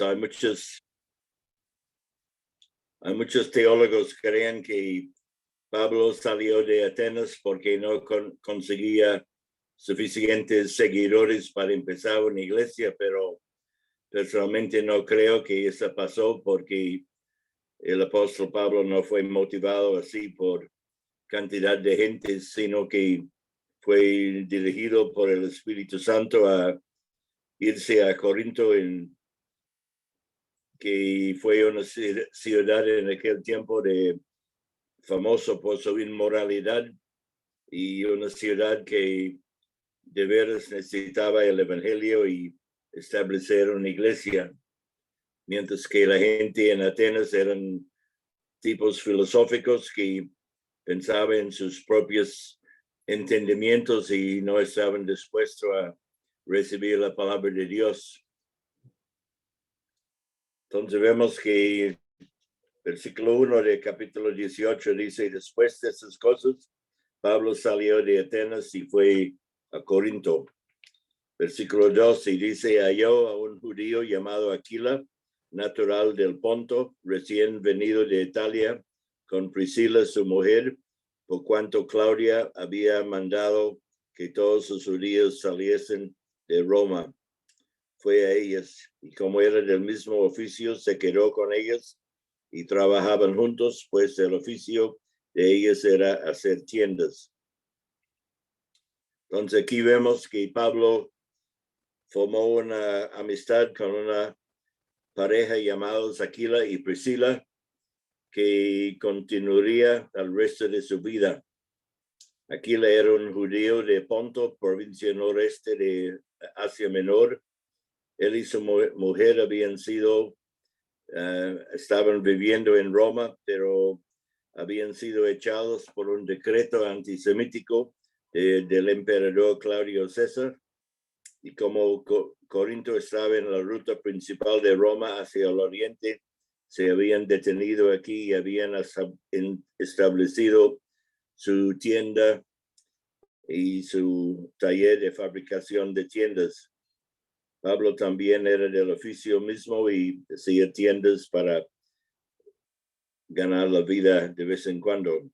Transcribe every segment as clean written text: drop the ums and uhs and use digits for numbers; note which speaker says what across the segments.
Speaker 1: hay muchos teólogos que creen que Pablo salió de Atenas porque no conseguía suficientes seguidores para empezar una iglesia, pero personalmente no creo que eso pasó porque el apóstol Pablo no fue motivado así por cantidad de gente, sino que fue dirigido por el Espíritu Santo a irse a Corinto, que fue una ciudad en aquel tiempo famoso por su inmoralidad y una ciudad que de veras necesitaba el evangelio y establecer una iglesia, mientras que la gente en Atenas eran tipos filosóficos que pensaban en sus propios entendimientos y no estaban dispuestos a recibir la palabra de Dios. Entonces vemos que versículo 1 de capítulo 18 dice: después de esas cosas, Pablo salió de Atenas y fue a Corinto. Versículo 12 dice: halló a un judío llamado Aquila, natural del Ponto, recién venido de Italia, con Priscila su mujer, por cuanto Claudia había mandado que todos los judíos saliesen de Roma. Fue a ellas, y como era del mismo oficio, se quedó con ellas y trabajaban juntos, pues el oficio de ellas era hacer tiendas. Entonces aquí vemos que Pablo formó una amistad con una pareja llamados Aquila y Priscila, que continuaría el resto de su vida. Aquila era un judío de Ponto, provincia noreste de Asia Menor. Él y su mujer estaban viviendo en Roma, pero habían sido echados por un decreto antisemítico del emperador Claudio César. Y como Corinto estaba en la ruta principal de Roma hacia el oriente, se habían detenido aquí y habían establecido su tienda y su taller de fabricación de tiendas. Pablo también era del oficio mismo y hacía tiendas para ganar la vida de vez en cuando.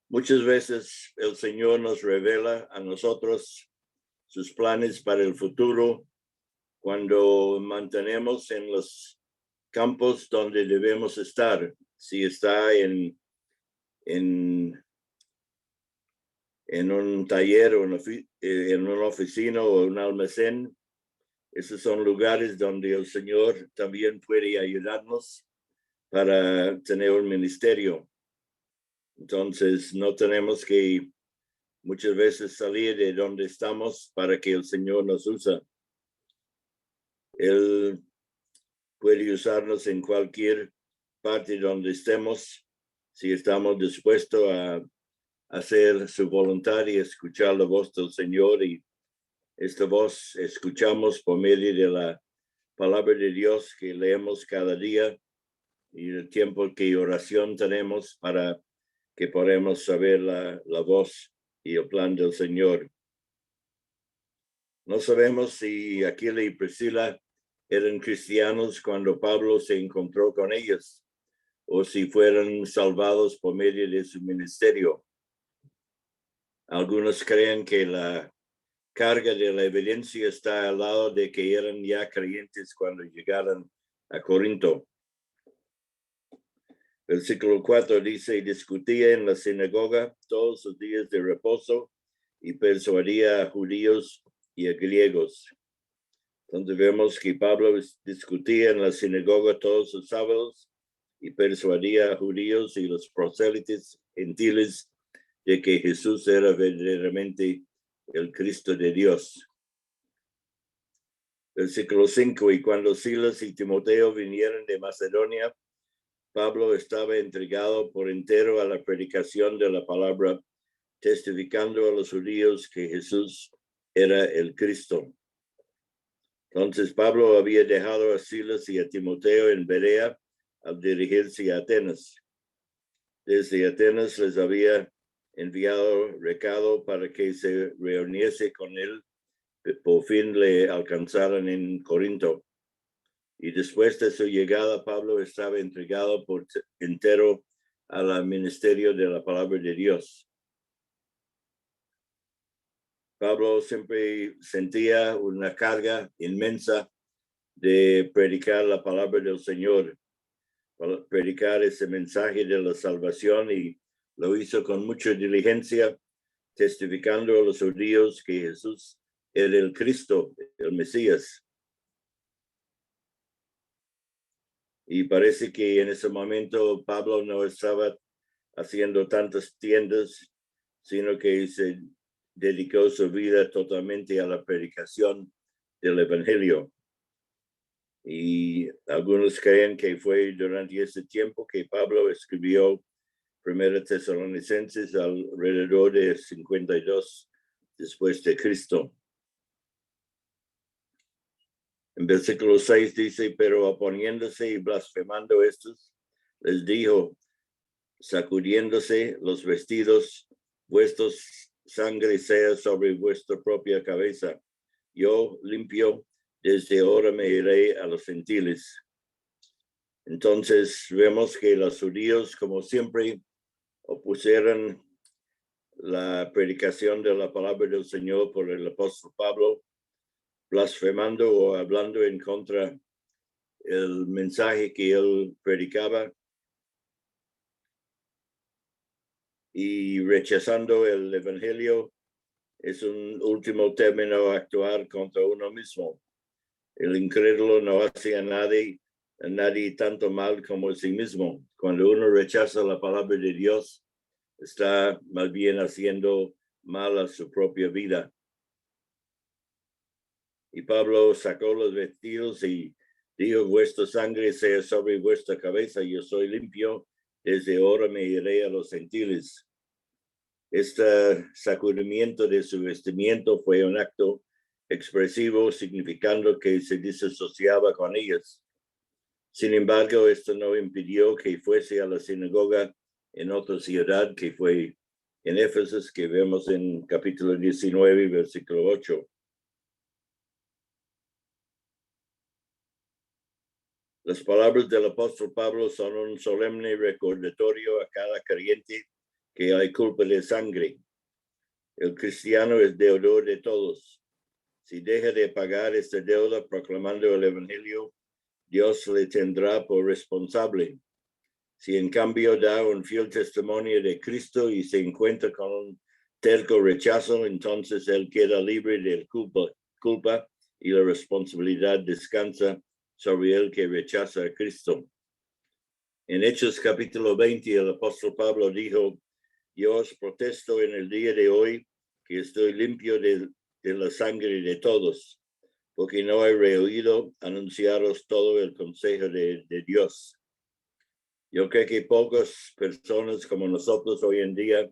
Speaker 1: Muchas veces el Señor nos revela a nosotros sus planes para el futuro cuando mantenemos en los campos donde debemos estar. Si está en un taller o en una oficina o un almacén, esos son lugares donde el Señor también puede ayudarnos para tener un ministerio. Entonces, no tenemos que muchas veces salir de donde estamos para que el Señor nos use. Él puede usarnos en cualquier parte donde estemos, si estamos dispuestos a hacer su voluntad y escuchar la voz del Señor. Y esta voz escuchamos por medio de la palabra de Dios que leemos cada día y el tiempo que oración tenemos para que podamos saber la voz y el plan del Señor. No sabemos si Aquila y Priscila eran cristianos cuando Pablo se encontró con ellos, o si fueron salvados por medio de su ministerio. Algunos creen que la carga de la evidencia está al lado de que eran ya creyentes cuando llegaron a Corinto. Versículo 4 dice: discutía en la sinagoga todos los días de reposo y persuadía a judíos y a griegos. Entonces vemos que Pablo discutía en la sinagoga todos los sábados y persuadía a judíos y los prosélitos gentiles de que Jesús era verdaderamente el Cristo de Dios. Versículo 5: y cuando Silas y Timoteo vinieron de Macedonia, Pablo estaba entregado por entero a la predicación de la palabra, testificando a los judíos que Jesús era el Cristo. Entonces Pablo había dejado a Silas y a Timoteo en Berea al dirigirse a Atenas. Desde Atenas les había enviado recado para que se reuniese con él. Por fin le alcanzaron en Corinto. Y después de su llegada, Pablo estaba entregado por entero al ministerio de la palabra de Dios. Pablo siempre sentía una carga inmensa de predicar la palabra del Señor, predicar ese mensaje de la salvación, y lo hizo con mucha diligencia, testificando a los judíos que Jesús era el Cristo, el Mesías. Y parece que en ese momento Pablo no estaba haciendo tantas tiendas, sino que se dedicó su vida totalmente a la predicación del Evangelio. Y algunos creen que fue durante ese tiempo que Pablo escribió Primera Tesalonicenses alrededor de 52 después de Cristo. En versículo 6 dice, pero oponiéndose y blasfemando estos, les dijo, sacudiéndose los vestidos, vuestros sangre sea sobre vuestra propia cabeza. Yo limpio, desde ahora me iré a los gentiles. Entonces vemos que los judíos, como siempre, opusieron la predicación de la palabra del Señor por el apóstol Pablo, blasfemando o hablando en contra del mensaje que él predicaba y rechazando el evangelio. Es un último término actuar contra uno mismo. El incrédulo no hace a nadie tanto mal como a sí mismo. Cuando uno rechaza la palabra de Dios, está más bien haciendo mal a su propia vida. Y Pablo sacó los vestidos y dijo, vuestra sangre sea sobre vuestra cabeza, yo soy limpio, desde ahora me iré a los gentiles. Este sacudimiento de su vestimiento fue un acto expresivo, significando que se disasociaba con ellos. Sin embargo, esto no impidió que fuese a la sinagoga en otra ciudad, que fue en Éfeso, que vemos en capítulo 19, versículo 8. Las palabras del apóstol Pablo son un solemne recordatorio a cada creyente que hay culpa de sangre. El cristiano es deudor de todos. Si deja de pagar esta deuda proclamando el evangelio, Dios le tendrá por responsable. Si en cambio da un fiel testimonio de Cristo y se encuentra con un terco rechazo, entonces él queda libre de culpa y la responsabilidad descansa sobre el que rechaza a Cristo. En Hechos capítulo 20, el apóstol Pablo dijo, yo os protesto en el día de hoy que estoy limpio de la sangre de todos, porque no he rehuido anunciaros todo el consejo de Dios. Yo creo que pocas personas como nosotros hoy en día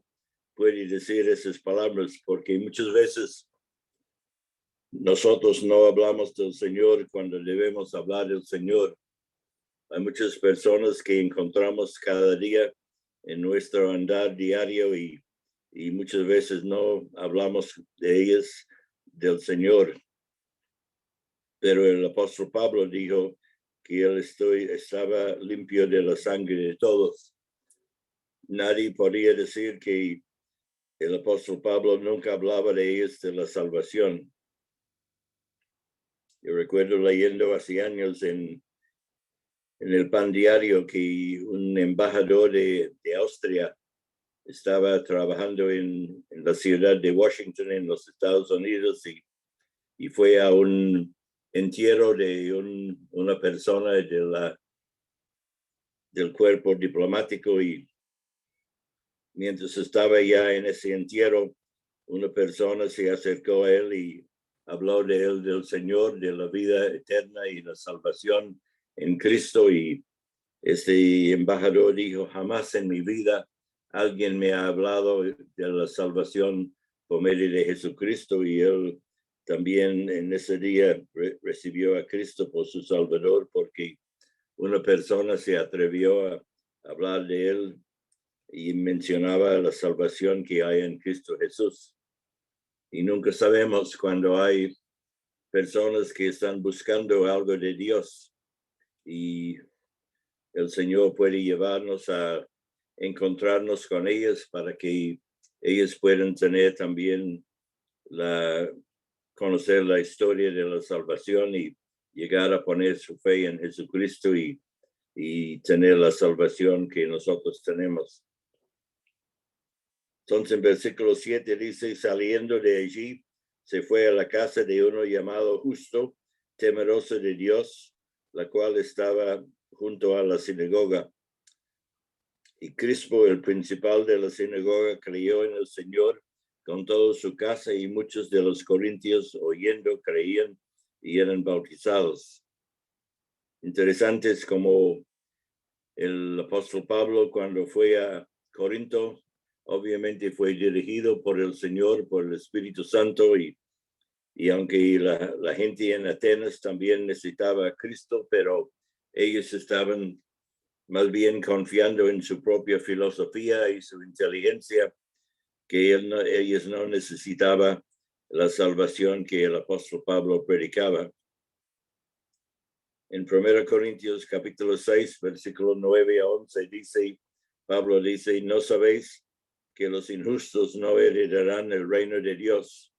Speaker 1: pueden decir esas palabras, porque muchas veces nosotros no hablamos del Señor cuando debemos hablar del Señor. Hay muchas personas que encontramos cada día en nuestro andar diario y muchas veces no hablamos de ellas, del Señor. Pero el apóstol Pablo dijo que él estaba limpio de la sangre de todos. Nadie podría decir que el apóstol Pablo nunca hablaba de ellos, de la salvación. Yo recuerdo leyendo hace años en el Pan Diario que un embajador de Austria estaba trabajando en la ciudad de Washington, en los Estados Unidos, y fue a un entierro de una persona del cuerpo diplomático, y mientras estaba ya en ese entierro, una persona se acercó a él y habló de él, del Señor, de la vida eterna y la salvación en Cristo. Y este embajador dijo, jamás en mi vida alguien me ha hablado de la salvación por medio de Jesucristo, y él también en ese día recibió a Cristo por su Salvador, porque una persona se atrevió a hablar de él y mencionaba la salvación que hay en Cristo Jesús. Y nunca sabemos cuando hay personas que están buscando algo de Dios y el Señor puede llevarnos a encontrarnos con ellas para que ellos puedan tener también conocer la historia de la salvación y llegar a poner su fe en Jesucristo y tener la salvación que nosotros tenemos. Entonces en versículo 7 dice, saliendo de allí, se fue a la casa de uno llamado Justo, temeroso de Dios, la cual estaba junto a la sinagoga. Y Crispo, el principal de la sinagoga, creyó en el Señor con toda su casa, y muchos de los corintios, oyendo, creían y eran bautizados. Interesante es como el apóstol Pablo, cuando fue a Corinto, obviamente fue dirigido por el Señor, por el Espíritu Santo, y aunque la gente en Atenas también necesitaba a Cristo, pero ellos estaban más bien confiando en su propia filosofía y su inteligencia, que ellos no necesitaban la salvación que el apóstol Pablo predicaba. En 1 Corintios capítulo 6, versículo 9 a 11 dice, Pablo dice, ¿no sabéis que los injustos no heredarán el reino de Dios?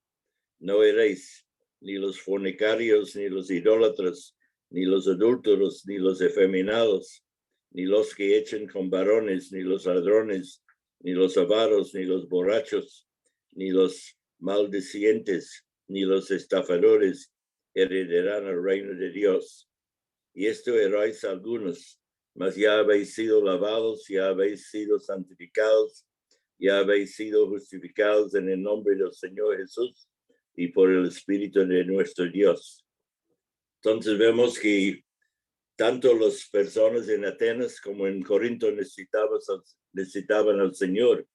Speaker 1: No eréis ni los fornicarios, ni los idólatras, ni los adúlteros, ni los efeminados, ni los que echen con varones, ni los ladrones, ni los avaros, ni los borrachos, ni los maldicientes, ni los estafadores heredarán el reino de Dios. Y esto erais algunos, mas ya habéis sido lavados, ya habéis sido santificados, ya habéis sido justificados en el nombre del Señor Jesús y por el Espíritu de nuestro Dios. Entonces vemos que tanto las personas en Atenas como en Corinto necesitaban al Señor,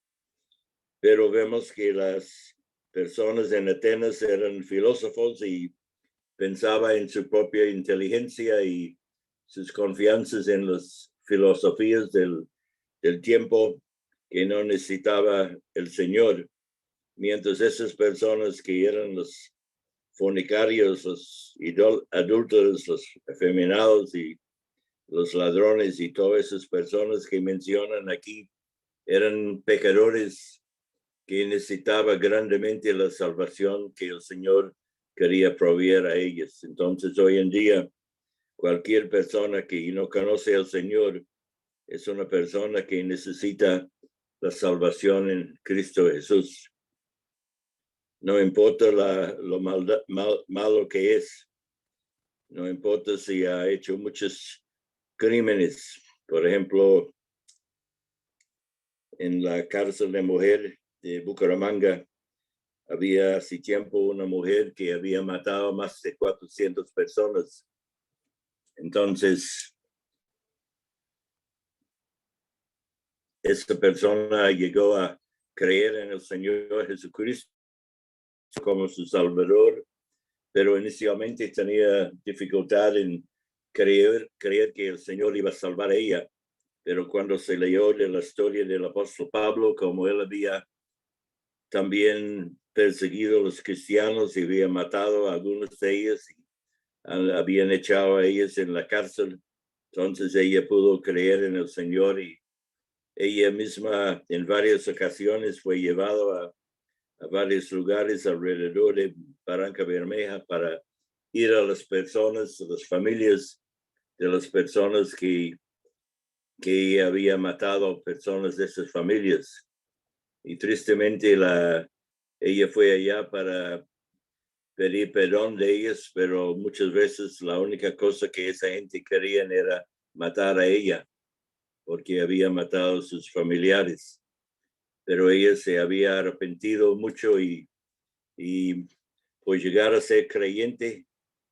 Speaker 1: pero vemos que las personas en Atenas eran filósofos y pensaban en su propia inteligencia y sus confianzas en las filosofías del tiempo, que no necesitaba el Señor, mientras esas personas que eran los fornicarios, los adúlteros, los efeminados y los ladrones y todas esas personas que mencionan aquí eran pecadores que necesitaban grandemente la salvación que el Señor quería proveer a ellos. Entonces hoy en día cualquier persona que no conoce al Señor es una persona que necesita la salvación en Cristo Jesús. No importa lo malo que es, no importa si ha hecho muchos crímenes. Por ejemplo, en la cárcel de mujer de Bucaramanga había hace tiempo una mujer que había matado a más de 400 personas. Entonces, esta persona llegó a creer en el Señor Jesucristo como su Salvador, pero inicialmente tenía dificultad en creer que el Señor iba a salvar a ella. Pero cuando se leyó de la historia del apóstol Pablo, como él había también perseguido a los cristianos y había matado a algunos de ellos, y habían echado a ellos en la cárcel, entonces ella pudo creer en el Señor, y ella misma en varias ocasiones fue llevada a varios lugares alrededor de Barranca Bermeja para ir a las personas, a las familias de las personas que había matado personas de esas familias. Y tristemente ella fue allá para pedir perdón de ellos, pero muchas veces la única cosa que esa gente quería era matar a ella, porque había matado a sus familiares. Pero ella se había arrepentido mucho y por llegar a ser creyente,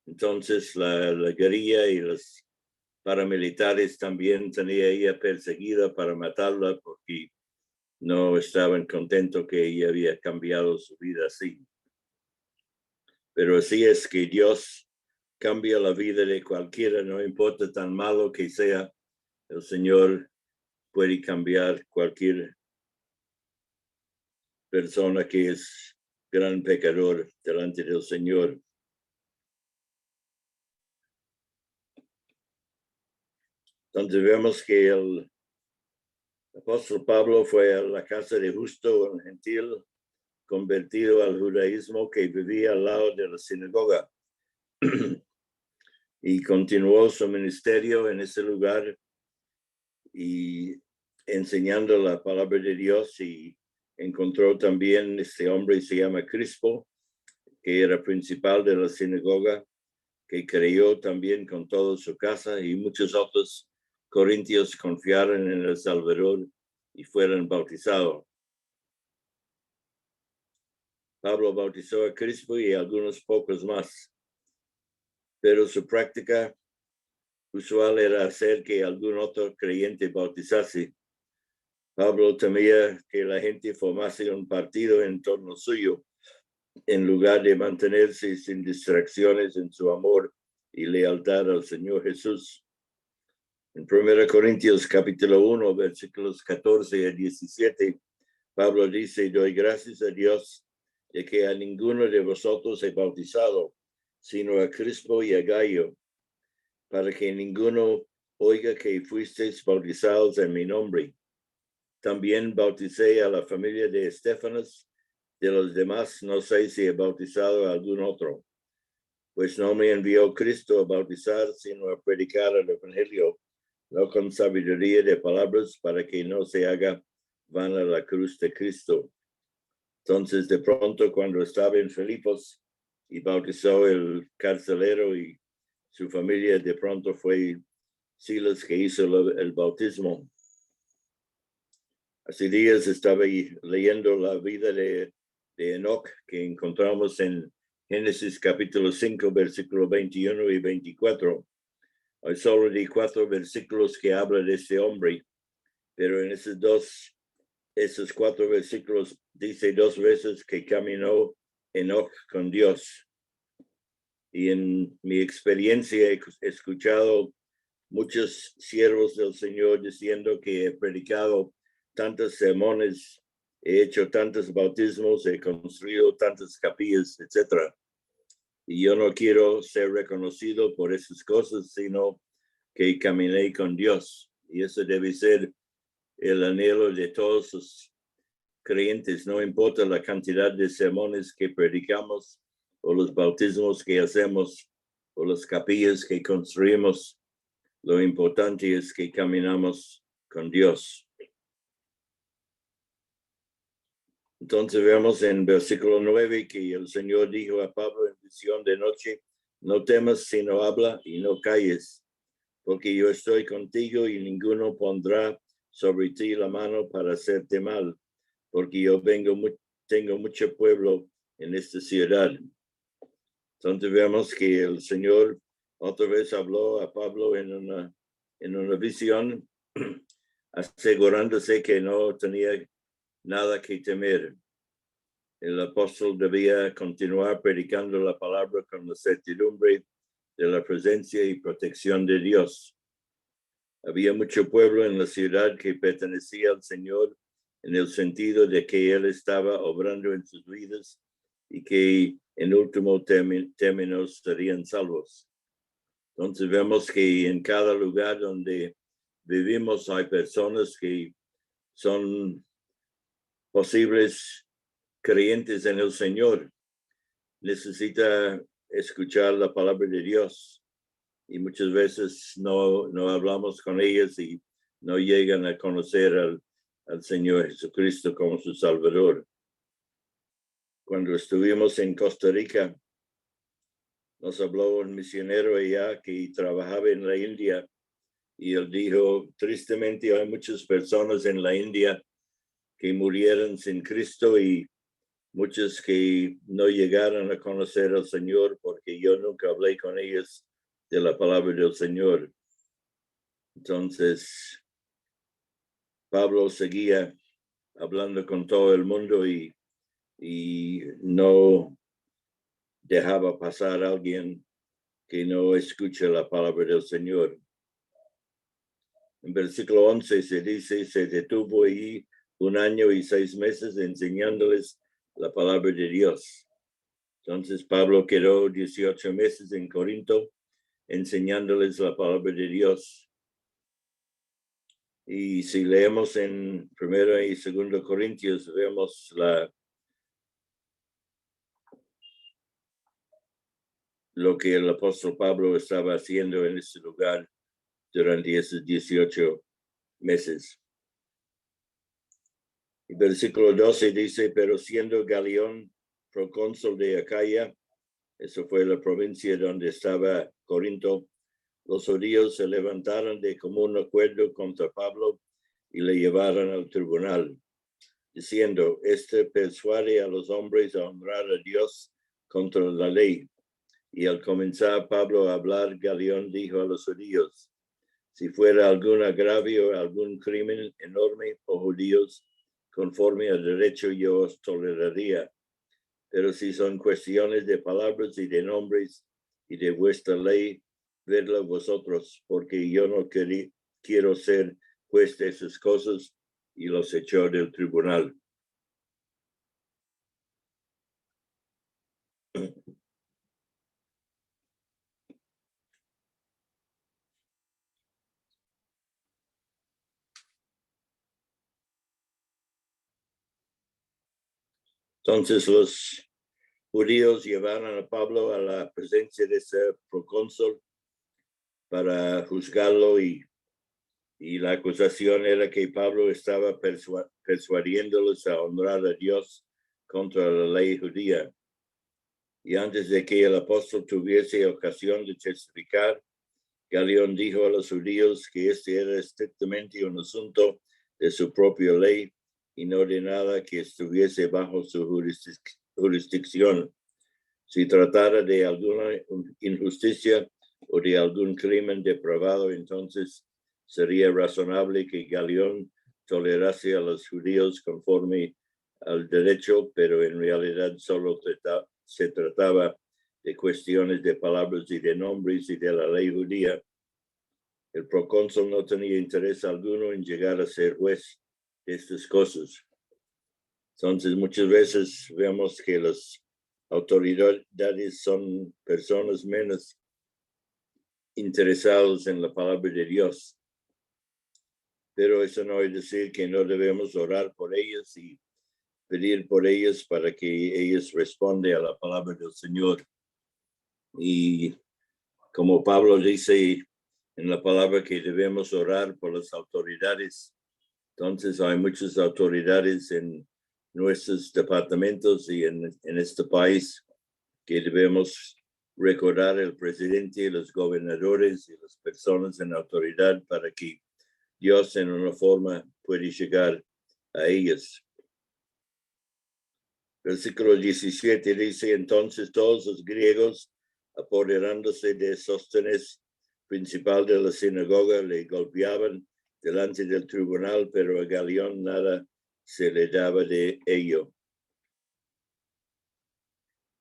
Speaker 1: entonces la guerrilla y los paramilitares también tenía ella perseguida para matarla, porque no estaban contentos que ella había cambiado su vida así. Pero así es que Dios cambia la vida de cualquiera, no importa tan malo que sea, el Señor puede cambiar cualquier persona que es gran pecador delante del Señor. Entonces vemos que el apóstol Pablo fue a la casa de Justo, un gentil convertido al judaísmo que vivía al lado de la sinagoga y continuó su ministerio en ese lugar y enseñando la palabra de Dios, y encontró también este hombre, se llama Crispo, que era principal de la sinagoga, que creyó también con toda su casa, y muchos otros corintios confiaron en el Salvador y fueron bautizados. Pablo bautizó a Crispo y algunos pocos más, pero su práctica usual era hacer que algún otro creyente bautizase. Pablo temía que la gente formase un partido en torno suyo, en lugar de mantenerse sin distracciones en su amor y lealtad al Señor Jesús. En 1 Corintios capítulo 1, versículos 14 a 17, Pablo dice: doy gracias a Dios de que a ninguno de vosotros he bautizado, sino a Crispo y a Gayo, para que ninguno oiga que fuisteis bautizados en mi nombre. También bauticé a la familia de Estéfanas. De los demás no sé si he bautizado a algún otro, pues no me envió Cristo a bautizar, sino a predicar el evangelio, no con sabiduría de palabras, para que no se haga vana la cruz de Cristo. Entonces, de pronto, cuando estaba en Filipos y bautizó el carcelero y su familia, de pronto fue Silas que hizo el bautismo. Hace días estaba leyendo la vida de Enoc, que encontramos en Génesis capítulo 5, versículos 21 y 24. Hay solo 4 versículos que hablan de este hombre, pero en esos 4 versículos dice 2 veces que caminó Enoc con Dios. Y en mi experiencia he escuchado muchos siervos del Señor diciendo que he predicado tantos sermones, he hecho tantos bautismos, he construido tantas capillas, etc. Y yo no quiero ser reconocido por esas cosas, sino que caminé con Dios. Y eso debe ser el anhelo de todos los creyentes, no importa la cantidad de sermones que predicamos, o los bautismos que hacemos, o las capillas que construimos. Lo importante es que caminamos con Dios. Entonces vemos en versículo 9 que el Señor dijo a Pablo en visión de noche: no temas, sino habla y no calles, porque yo estoy contigo y ninguno pondrá sobre ti la mano para hacerte mal, porque yo tengo mucho pueblo en esta ciudad. Entonces vemos que el Señor otra vez habló a Pablo en una visión, asegurándose que no tenía nada que temer. El apóstol debía continuar predicando la palabra con la certidumbre de la presencia y protección de Dios. Había mucho pueblo en la ciudad que pertenecía al Señor, en el sentido de que Él estaba obrando en sus vidas y que en último término serían salvos. Entonces vemos que en cada lugar donde vivimos hay personas que son posibles creyentes en el Señor. Necesita escuchar la palabra de Dios, y muchas veces no hablamos con ellas y no llegan a conocer al Señor Jesucristo como su Salvador. Cuando estuvimos en Costa Rica, nos habló un misionero allá que trabajaba en la India, y él dijo: tristemente hay muchas personas en la India que murieron sin Cristo, y muchos que no llegaron a conocer al Señor porque yo nunca hablé con ellos de la palabra del Señor. Entonces, Pablo seguía hablando con todo el mundo y no dejaba pasar a alguien que no escuche la palabra del Señor. En versículo 11 se dice: se detuvo allí 1 año y 6 meses enseñándoles la palabra de Dios. Entonces Pablo quedó 18 meses en Corinto enseñándoles la palabra de Dios. Y si leemos en 1 y 2 Corintios, vemos lo que el apóstol Pablo estaba haciendo en ese lugar durante esos 18 meses. Y versículo 12 dice, pero siendo Galión procónsul de Acaya, eso fue la provincia donde estaba Corinto, los judíos se levantaron de común acuerdo contra Pablo y le llevaron al tribunal, diciendo, persuade a los hombres a honrar a Dios contra la ley. Y al comenzar Pablo a hablar, Galión dijo a los judíos, si fuera algún agravio, algún crimen enorme, oh judíos, conforme al derecho yo os toleraría. Pero si son cuestiones de palabras y de nombres y de vuestra ley, vedlo vosotros, porque yo no quiero ser juez de esas cosas, y los echó del tribunal. Entonces los judíos llevaron a Pablo a la presencia de ese procónsul para juzgarlo y la acusación era que Pablo estaba persuadiéndolos a honrar a Dios contra la ley judía. Y antes de que el apóstol tuviese ocasión de testificar, Galión dijo a los judíos que este era estrictamente un asunto de su propia ley y no de nada que estuviese bajo su jurisdicción. Si tratara de alguna injusticia o de algún crimen depravado, entonces sería razonable que Galión tolerase a los judíos conforme al derecho, pero en realidad solo se trataba de cuestiones de palabras y de nombres y de la ley judía. El procónsul no tenía interés alguno en llegar a ser juez de estas cosas. Entonces, muchas veces vemos que las autoridades son personas menos interesadas en la palabra de Dios. Pero eso no es decir que no debemos orar por ellas y pedir por ellas para que ellas respondan a la palabra del Señor. Y como Pablo dice en la palabra que debemos orar por las autoridades, entonces hay muchas autoridades en nuestros departamentos y en este país que debemos recordar el presidente, los gobernadores y las personas en autoridad para que Dios en una forma puede llegar a ellos. Versículo 17 dice, entonces todos los griegos, apoderándose de Sóstenes, principal de la sinagoga, le golpeaban delante del tribunal, pero a Galión nada se le daba de ello.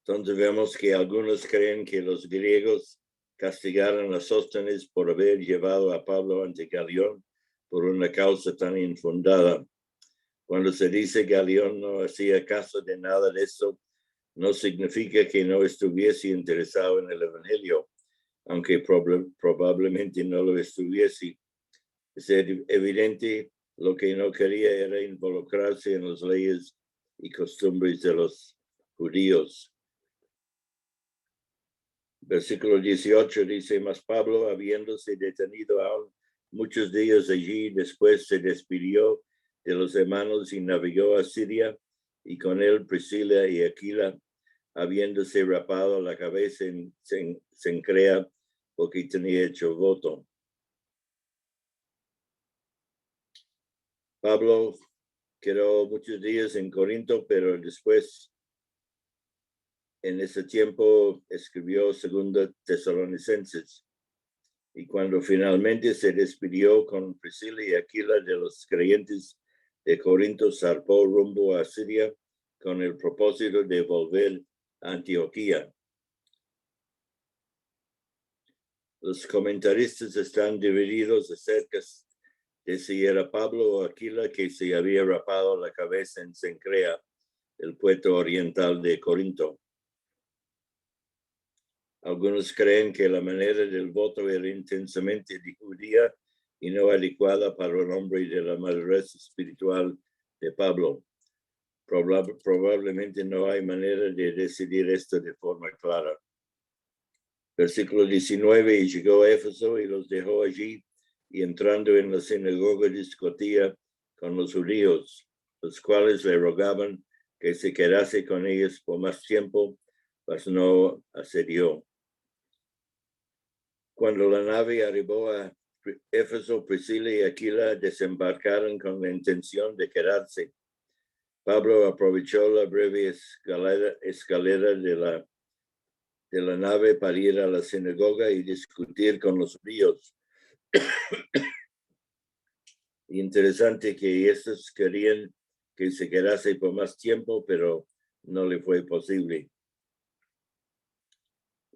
Speaker 1: Entonces vemos que algunos creen que los griegos castigaron a Sóstenes por haber llevado a Pablo ante Galión por una causa tan infundada. Cuando se dice Galión no hacía caso de nada de eso, no significa que no estuviese interesado en el Evangelio, aunque probablemente no lo estuviese. Es evidente, lo que no quería era involucrarse en las leyes y costumbres de los judíos. Versículo 18 dice, mas Pablo, habiéndose detenido aún muchos días allí, después se despidió de los hermanos y navegó a Siria, y con él Priscila y Aquila, habiéndose rapado la cabeza en Cencrea, porque tenía hecho voto. Pablo quedó muchos días en Corinto, pero después, en ese tiempo, escribió 2 Tesalonicenses. Y cuando finalmente se despidió con Priscila y Aquila de los creyentes de Corinto, zarpó rumbo a Siria con el propósito de volver a Antioquía. Los comentaristas están divididos acerca de si era Pablo o Aquila que se había rapado la cabeza en Cencrea, el puerto oriental de Corinto. Algunos creen que la manera del voto era intensamente judía y no adecuada para un hombre de la madurez espiritual de Pablo. Probablemente no hay manera de decidir esto de forma clara. Versículo 19, y llegó a Éfeso y los dejó allí, y entrando en la sinagoga discutía con los judíos, los cuales le rogaban que se quedase con ellos por más tiempo, mas no accedió. Cuando la nave arribó a Éfeso, Priscila y Aquila desembarcaron con la intención de quedarse. Pablo aprovechó la breve escalera de la nave para ir a la sinagoga y discutir con los judíos. Interesante que estos querían que se quedase por más tiempo, pero no le fue posible.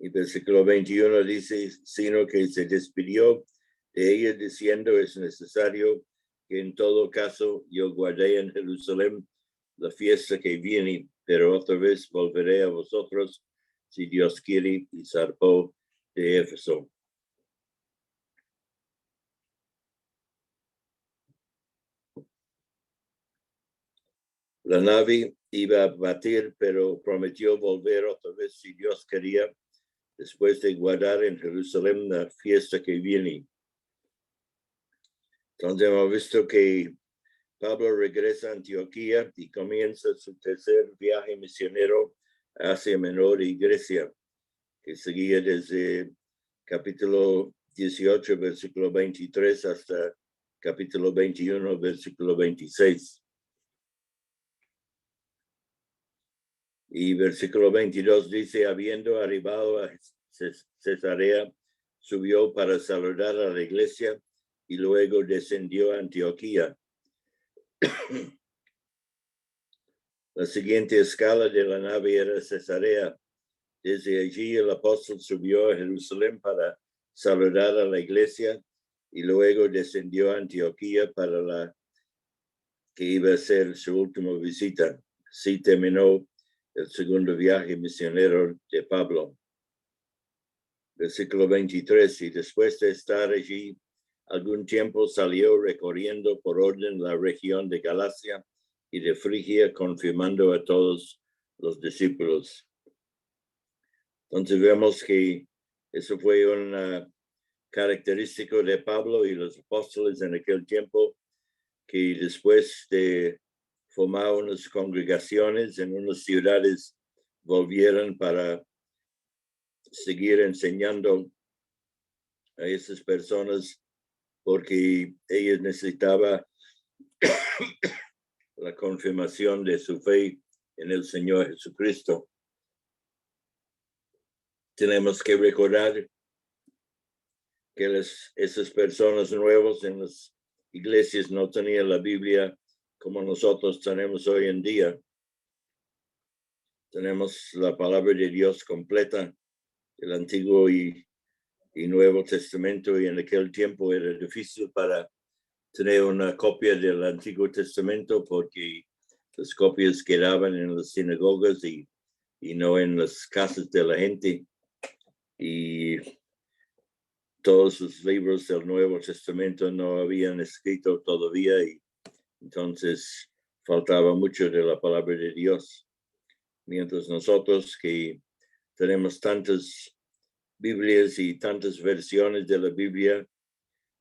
Speaker 1: Y versículo 21 dice, sino que se despidió de ella diciendo, es necesario que en todo caso yo guardé en Jerusalén la fiesta que viene, pero otra vez volveré a vosotros, si Dios quiere, y zarpó de Éfeso. La nave iba a batir, pero prometió volver otra vez, si Dios quería, después de guardar en Jerusalén la fiesta que viene. Entonces hemos visto que Pablo regresa a Antioquía y comienza su tercer viaje misionero hacia Menor y Grecia, que seguía desde capítulo 18, versículo 23, hasta capítulo 21, versículo 26. Y versículo 22 dice, habiendo arribado a Cesarea, subió para saludar a la iglesia y luego descendió a Antioquía. La siguiente escala de la nave era Cesarea. Desde allí el apóstol subió a Jerusalén para saludar a la iglesia y luego descendió a Antioquía para la que iba a ser su última visita. Así terminó el segundo viaje misionero de Pablo. Versículo 23, y después de estar allí algún tiempo salió recorriendo por orden la región de Galacia y de Frigia, confirmando a todos los discípulos. Entonces vemos que eso fue un característico de Pablo y los apóstoles en aquel tiempo, que después de formar unas congregaciones en unas ciudades, volvieron para seguir enseñando a esas personas, porque ellos necesitaban la confirmación de su fe en el Señor Jesucristo. Tenemos que recordar que esas personas nuevas en las iglesias no tenían la Biblia como nosotros tenemos hoy en día. Tenemos la palabra de Dios completa, el Antiguo y Nuevo Testamento, y en aquel tiempo era difícil para tener una copia del Antiguo Testamento porque las copias quedaban en las sinagogas y no en las casas de la gente. Y todos los libros del Nuevo Testamento no habían escrito todavía, y entonces faltaba mucho de la palabra de Dios. Mientras nosotros, que tenemos tantas Biblias y tantas versiones de la Biblia,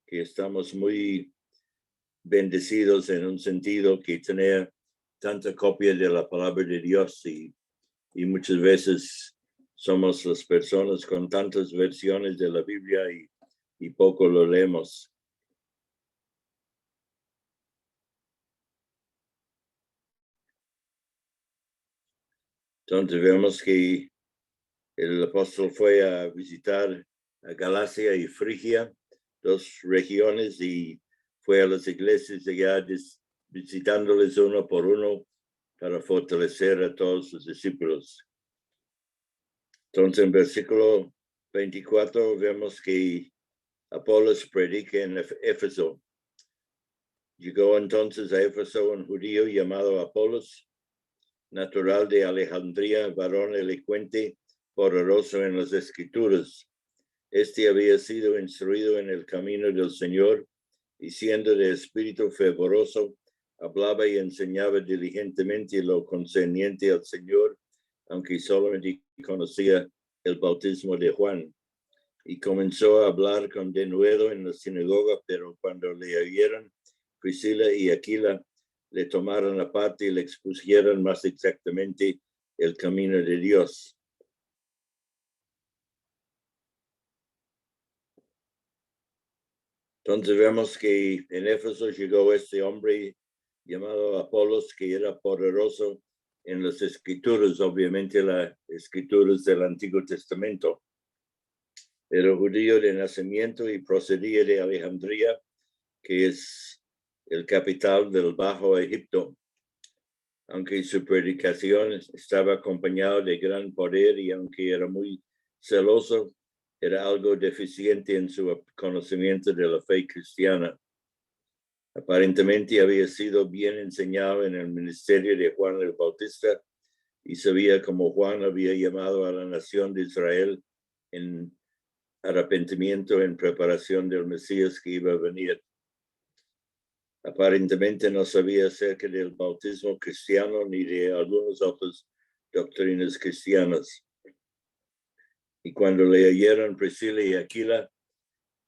Speaker 1: que estamos muy bendecidos en un sentido, que tener tanta copia de la palabra de Dios, y muchas veces somos las personas con tantas versiones de la Biblia y poco lo leemos. Entonces vemos que el apóstol fue a visitar a Galacia y Frigia, dos regiones, y fue a las iglesias allá visitándoles uno por uno para fortalecer a todos sus discípulos. Entonces en versículo 24 vemos que Apolos predica en Éfeso. Llegó entonces a Éfeso un judío llamado Apolos, natural de Alejandría, varón elocuente, poderoso en las escrituras. Este había sido instruido en el camino del Señor y siendo de espíritu fervoroso, hablaba y enseñaba diligentemente lo concerniente al Señor, aunque solamente conocía el bautismo de Juan. Y comenzó a hablar con denuedo en la sinagoga, pero cuando le oyeron Priscila y Aquila, le tomaron aparte y le expusieron más exactamente el camino de Dios. Entonces vemos que en Éfeso llegó este hombre llamado Apolos, que era poderoso en las escrituras, obviamente las escrituras del Antiguo Testamento. Era judío de nacimiento y procedía de Alejandría, que es el capital del Bajo Egipto. Aunque su predicación estaba acompañada de gran poder y aunque era muy celoso, era algo deficiente en su conocimiento de la fe cristiana. Aparentemente había sido bien enseñado en el ministerio de Juan el Bautista y sabía cómo Juan había llamado a la nación de Israel en arrepentimiento en preparación del Mesías que iba a venir. Aparentemente no sabía acerca del bautismo cristiano ni de algunas otras doctrinas cristianas. Y cuando le oyeron Priscila y Aquila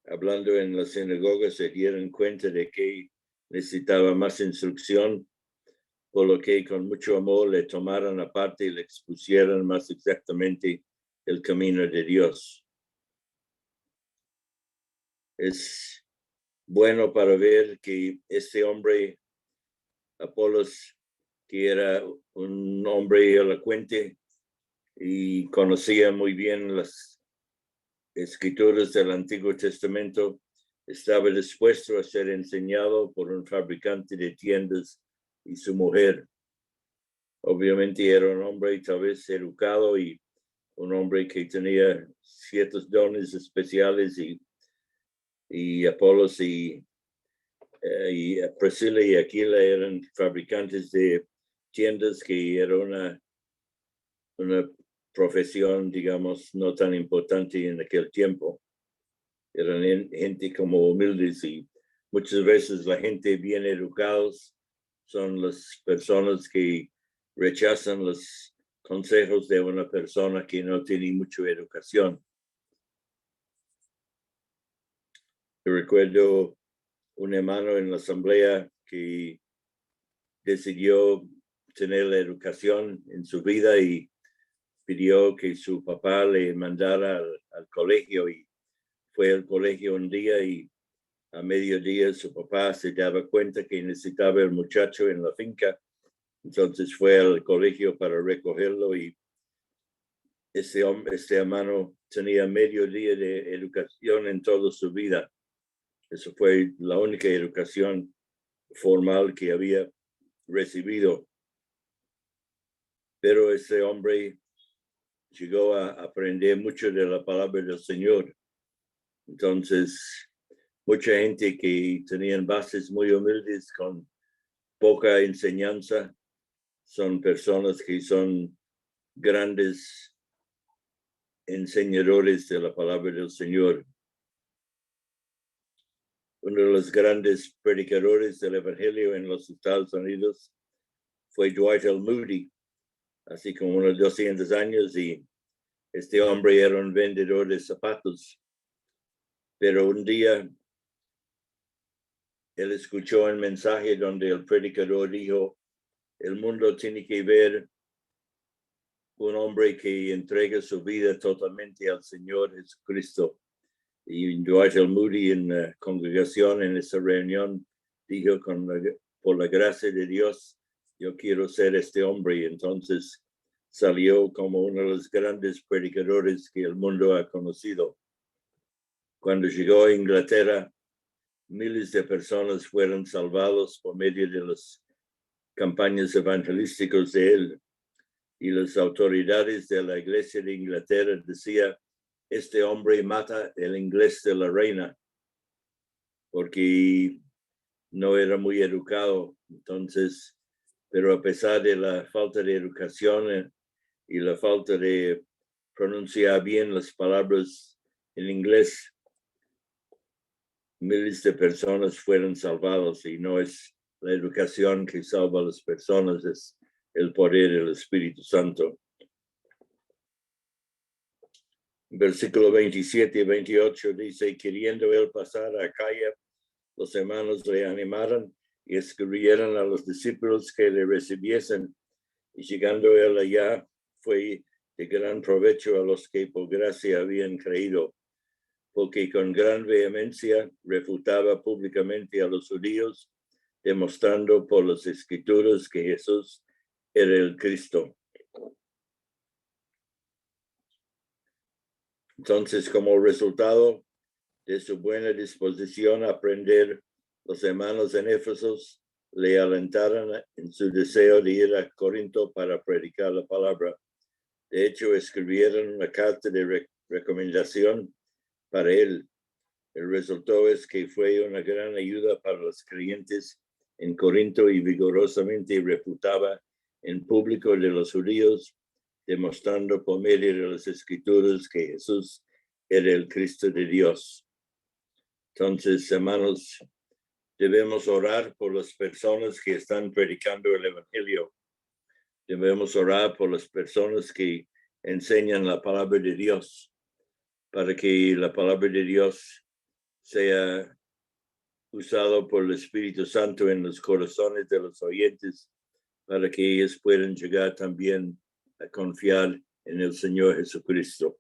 Speaker 1: hablando en la sinagoga, se dieron cuenta de que necesitaba más instrucción, por lo que con mucho amor le tomaron aparte y le expusieron más exactamente el camino de Dios. Es bueno para ver que este hombre, Apolos, que era un hombre elocuente y conocía muy bien las escrituras del Antiguo Testamento, estaba dispuesto a ser enseñado por un fabricante de tiendas y su mujer. Obviamente era un hombre tal vez educado y un hombre que tenía ciertos dones especiales y Apolos y Priscila y Aquila eran fabricantes de tiendas, que era una profesión, digamos, no tan importante en aquel tiempo. Eran gente como humildes y muchas veces la gente bien educados son las personas que rechazan los consejos de una persona que no tiene mucha educación. Yo recuerdo un hermano en la asamblea que decidió tener la educación en su vida y pidió que su papá le mandara al colegio, y fue al colegio un día y a mediodía su papá se daba cuenta que necesitaba el muchacho en la finca. Entonces fue al colegio para recogerlo y este hermano tenía medio día de educación en toda su vida. Eso fue la única educación formal que había recibido. Pero ese hombre llegó a aprender mucho de la palabra del Señor. Entonces, mucha gente que tenían bases muy humildes con poca enseñanza son personas que son grandes enseñadores de la palabra del Señor. Uno de los grandes predicadores del Evangelio en los Estados Unidos fue Dwight L. Moody, así como unos 200 años, y este hombre era un vendedor de zapatos. Pero un día él escuchó un mensaje donde el predicador dijo: el mundo tiene que ver un hombre que entrega su vida totalmente al Señor Jesucristo. Y Dwight L. Moody en la congregación en esa reunión dijo: por la gracia de Dios, yo quiero ser este hombre. Y entonces salió como uno de los grandes predicadores que el mundo ha conocido. Cuando llegó a Inglaterra, miles de personas fueron salvados por medio de las campañas evangelísticas de él. Y las autoridades de la Iglesia de Inglaterra decían: este hombre mata el inglés de la reina, porque no era muy educado. Entonces, pero a pesar de la falta de educación y la falta de pronunciar bien las palabras en inglés, miles de personas fueron salvadas, y no es la educación que salva a las personas, es el poder del Espíritu Santo. Versículo 27 y 28 dice: queriendo él pasar a Acaya, los hermanos le animaron y escribieron a los discípulos que le recibiesen, y llegando él allá, fue de gran provecho a los que por gracia habían creído, porque con gran vehemencia refutaba públicamente a los judíos, demostrando por las escrituras que Jesús era el Cristo. Entonces, como resultado de su buena disposición a aprender, los hermanos en Éfeso le alentaron en su deseo de ir a Corinto para predicar la palabra. De hecho, escribieron una carta de recomendación para él. El resultado es que fue una gran ayuda para los creyentes en Corinto y vigorosamente refutaba en público de los judíos, demostrando por medio de las escrituras que Jesús era el Cristo de Dios. Entonces, hermanos, debemos orar por las personas que están predicando el Evangelio. Debemos orar por las personas que enseñan la palabra de Dios, para que la palabra de Dios sea usado por el Espíritu Santo en los corazones de los oyentes, para que ellos puedan llegar también a confiar en el Señor Jesucristo.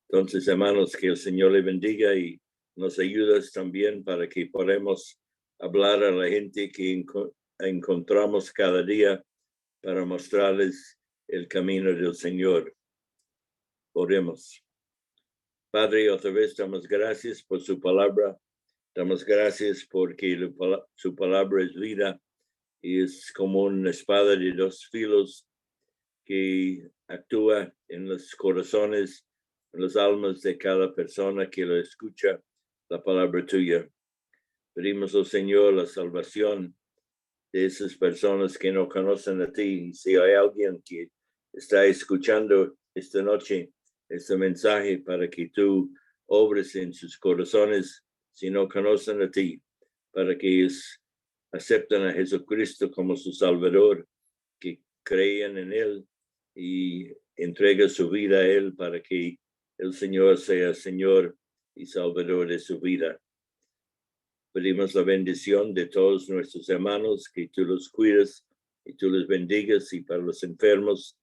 Speaker 1: Entonces, hermanos, que el Señor le bendiga y nos ayude también para que podamos hablar a la gente que encontramos cada día, para mostrarles el camino del Señor. Oremos. Padre, otra vez damos gracias por su palabra. Damos gracias porque su palabra es vida y es como una espada de dos filos que actúa en los corazones, en las almas de cada persona que lo escucha, la palabra tuya. Pedimos, oh Señor, la salvación de esas personas que no conocen a ti. Y si hay alguien que está escuchando esta noche este mensaje, para que tú obres en sus corazones, si no conocen a ti, para que ellos acepten a Jesucristo como su Salvador, que crean en Él y entreguen su vida a Él, para que el Señor sea Señor y Salvador de su vida. Pedimos la bendición de todos nuestros hermanos, que tú los cuides y tú los bendigas, y para los enfermos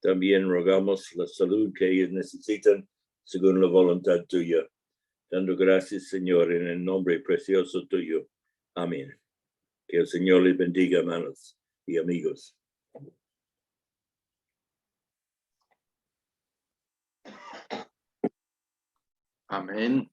Speaker 1: también rogamos la salud que ellos necesitan según la voluntad tuya. Dando gracias, Señor, en el nombre precioso tuyo. Amén. Que el Señor les bendiga, hermanos y amigos.
Speaker 2: Amén.